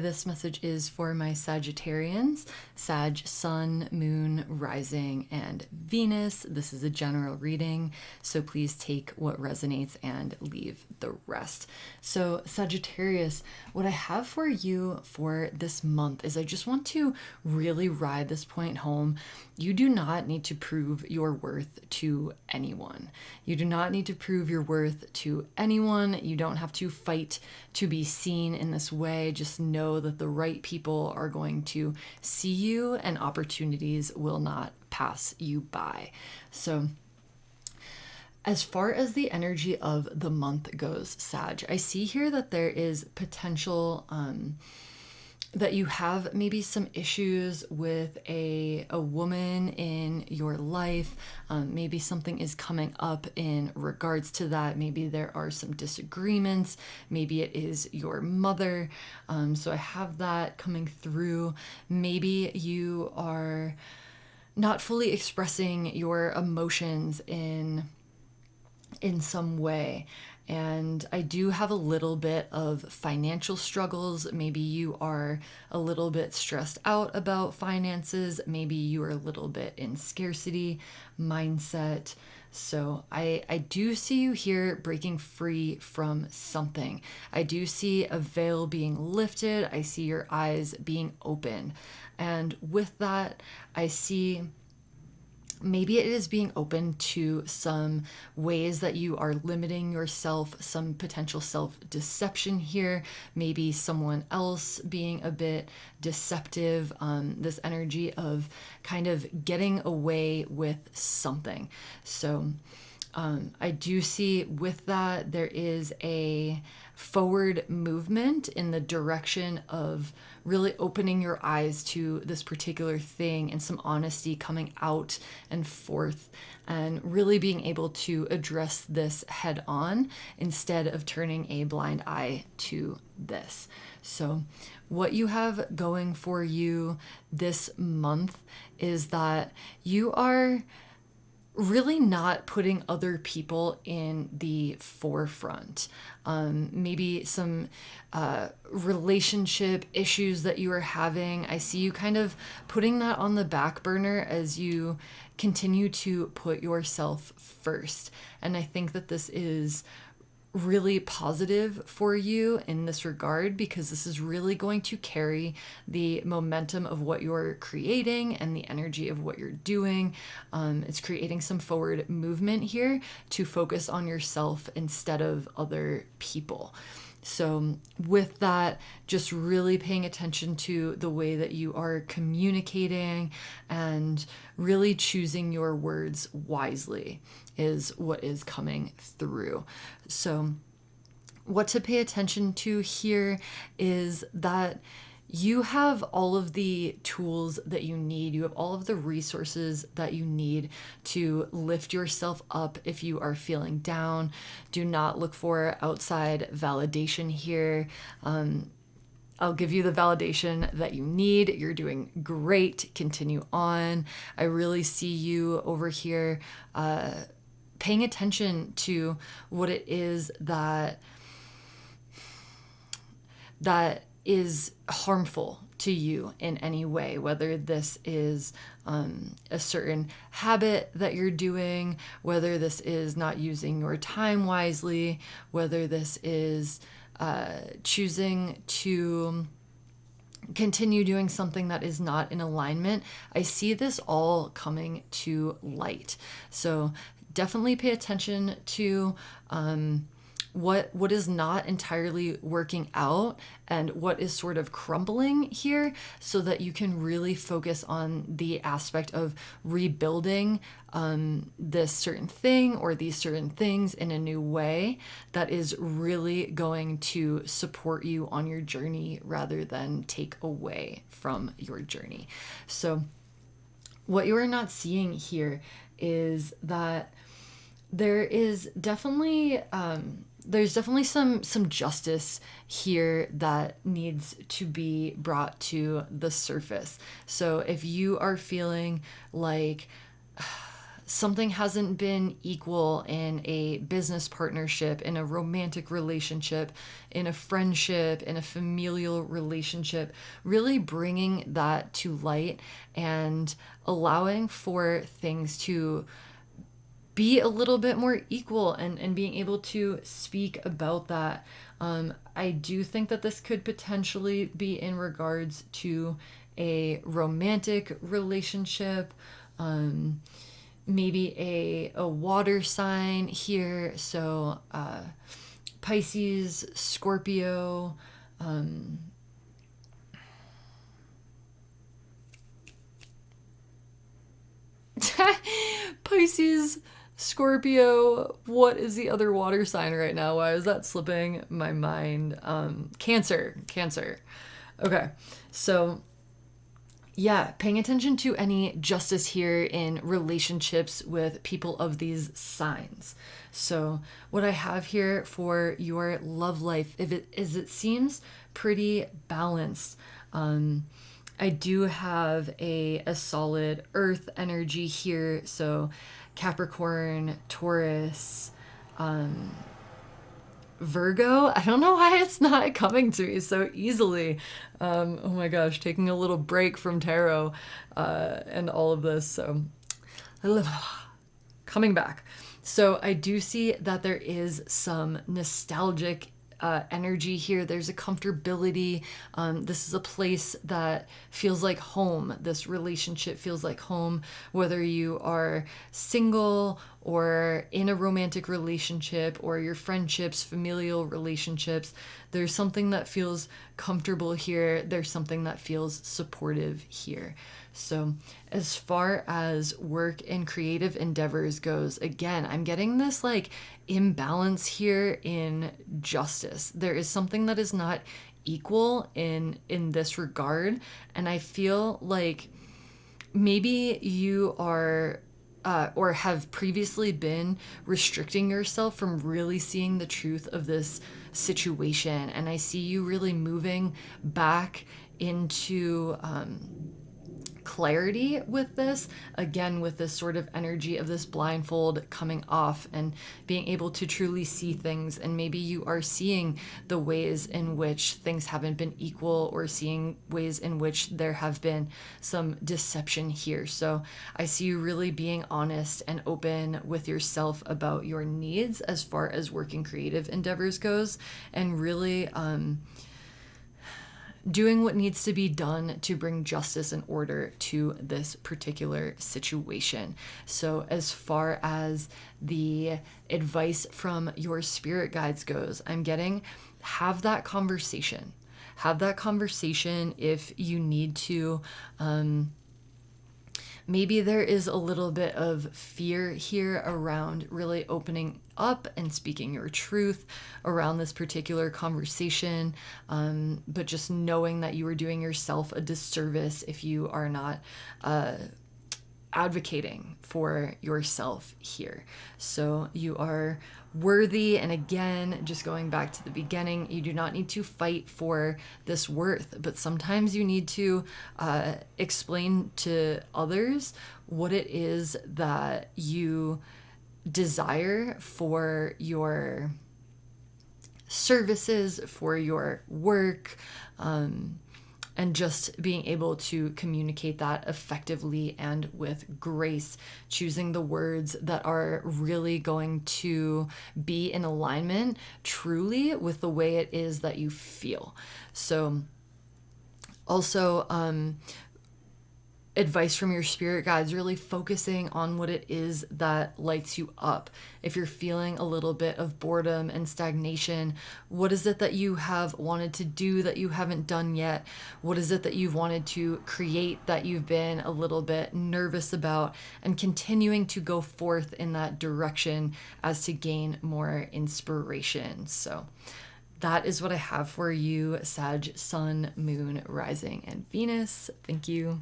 this message is for my Sagittarians, Sag, Sun, Moon, Rising, and Venus. This is a general reading, so please take what resonates and leave the rest. So Sagittarius, what I have for you for this month is I just want to really ride this point home. You do not need to prove your worth to anyone. You do not need to prove your worth to anyone. You don't have to fight to be seen in this way. Just know that the right people are going to see you and opportunities will not pass you by. So as far as the energy of the month goes, Sag, I see here that there is potential that you have maybe some issues with a woman in your life. Maybe something is coming up in regards to that. Maybe there are some disagreements. Maybe it is your mother. So I have that coming through. Maybe you are not fully expressing your emotions in some way. And I do have a little bit of financial struggles. Maybe you are a little bit stressed out about finances. Maybe you are a little bit in scarcity mindset. So I do see you here breaking free from something. I do see a veil being lifted. I see your eyes being open. And with that, I see maybe it is being open to some ways that you are limiting yourself, some potential self-deception here, maybe someone else being a bit deceptive, this energy of kind of getting away with something. So I do see with that there is a forward movement in the direction of really opening your eyes to this particular thing and some honesty coming out and forth and really being able to address this head on instead of turning a blind eye to this. So what you have going for you this month is that you are really not putting other people in the forefront. Maybe some relationship issues that you are having. I see you kind of putting that on the back burner as you continue to put yourself first. And I think that this is really positive for you in this regard, because this is really going to carry the momentum of what you're creating and the energy of what you're doing. It's creating some forward movement here to focus on yourself instead of other people. So with that, just really paying attention to the way that you are communicating and really choosing your words wisely is what is coming through. So what to pay attention to here is that you have all of the tools that you need. You have all of the resources that you need to lift yourself up if you are feeling down. Do not look for outside validation here. I'll give you the validation that you need. You're doing great. Continue on. I really see you over here paying attention to what it is that is harmful to you in any way, whether this is a certain habit that you're doing, whether this is not using your time wisely, whether this is choosing to continue doing something that is not in alignment. I see this all coming to light. So definitely pay attention to what is not entirely working out and what is sort of crumbling here, so that you can really focus on the aspect of rebuilding this certain thing or these certain things in a new way that is really going to support you on your journey rather than take away from your journey. So what you are not seeing here is that there is definitely there's definitely some justice here that needs to be brought to the surface. So if you are feeling like something hasn't been equal in a business partnership, in a romantic relationship, in a friendship, in a familial relationship, really bringing that to light and allowing for things to be a little bit more equal, and being able to speak about that. I do think that this could potentially be in regards to a romantic relationship, maybe a water sign here. So Pisces, Scorpio, Pisces, Scorpio. What is the other water sign right now? Why is that slipping my mind? Cancer. Okay, so yeah, paying attention to any justice here in relationships with people of these signs. So what I have here for your love life, if it is, it seems pretty balanced. I do have a solid earth energy here. So Capricorn, Taurus, Virgo. I don't know why it's not coming to me so easily. Oh my gosh, taking a little break from tarot and all of this. So coming back. So I do see that there is some nostalgic energy here. There's a comfortability. This is a place that feels like home. This relationship feels like home, whether you are single or in a romantic relationship or your friendships, familial relationships. There's something that feels comfortable here. There's something that feels supportive here. So as far as work and creative endeavors goes, again, I'm getting this like imbalance here in justice. There is something that is not equal in this regard, and I feel like maybe you are or have previously been restricting yourself from really seeing the truth of this situation, and I see you really moving back into clarity with this, again with this sort of energy of this blindfold coming off and being able to truly see things. And maybe you are seeing the ways in which things haven't been equal, or seeing ways in which there have been some deception here. So I see you really being honest and open with yourself about your needs as far as working creative endeavors goes, and really doing what needs to be done to bring justice and order to this particular situation. So as far as the advice from your spirit guides goes, I'm getting, have that conversation. Have that conversation if you need to. Maybe there is a little bit of fear here around really opening up and speaking your truth around this particular conversation, but just knowing that you are doing yourself a disservice if you are not advocating for yourself here. So you are worthy, and again, just going back to the beginning, you do not need to fight for this worth, but sometimes you need to explain to others what it is that you desire for your services, for your work, and just being able to communicate that effectively and with grace, choosing the words that are really going to be in alignment truly with the way it is that you feel. So also, advice from your spirit guides, really focusing on what it is that lights you up. If you're feeling a little bit of boredom and stagnation, what is it that you have wanted to do that you haven't done yet? What is it that you've wanted to create that you've been a little bit nervous about, and continuing to go forth in that direction as to gain more inspiration. So that is what I have for you, Sag, Sun, Moon, Rising, and Venus. Thank you.